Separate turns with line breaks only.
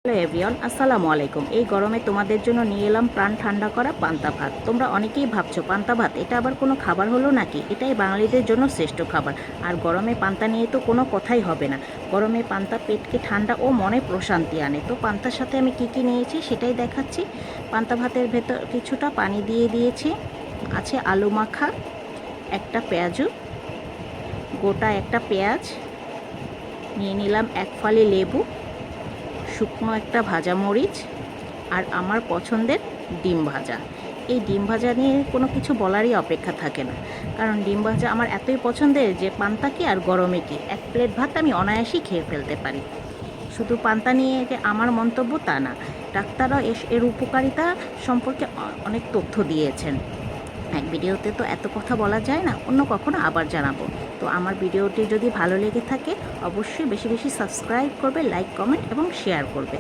Hello everyone, আসসালামু আলাইকুম। এই গরমে তোমাদের জন্য নিয়ে এলাম প্রাণ ঠান্ডা করা পান্তা ভাত। তোমরা অনেকেই ভাবছো পান্তা ভাত এটা আবার কোনো খাবার হলো নাকি? এটাই বাঙালিদের জন্য শ্রেষ্ঠ খাবার। আর গরমে পান্তা নিয়ে তো কোনো কথাই হবে না। গরমে পান্তা পেটকে ঠান্ডা ও মনে প্রশান্তি আনে। তো পান্তার সাথে আমি কি নিয়েছি সেটাই দেখাচ্ছি। পান্তা ভাতের ভেতর কিছুটা পানি দিয়ে দিয়েছি, আছে আলু মাখা, একটা পেঁয়াজু, গোটা একটা পেঁয়াজ নিয়ে নিলাম, এক ফালি লেবু, শুকনো একটা ভাজা মরিচ, আর আমার পছন্দের ডিম ভাজা। এই ডিম ভাজা নিয়ে কোনো কিছু বলারই অপেক্ষা থাকে না, কারণ ডিম ভাজা আমার এতই পছন্দের যে পান্তা কি আর গরমে কি, এক প্লেট ভাত আমি অনায়াসেই খেয়ে ফেলতে পারি। শুধু পান্তা নিয়ে যে আমার মন্তব্য তা না, ডাক্তাররাও এর উপকারিতা সম্পর্কে অনেক তথ্য দিয়েছেন। এক ভিডিওতে তো এত কথা বলা যায় না, অন্য কখনো আবার জানাবো। তো আমার ভিডিওটি যদি ভালো লেগে থাকে অবশ্যই বেশি বেশি সাবস্ক্রাইব করবে, লাইক, কমেন্ট এবং শেয়ার করবে।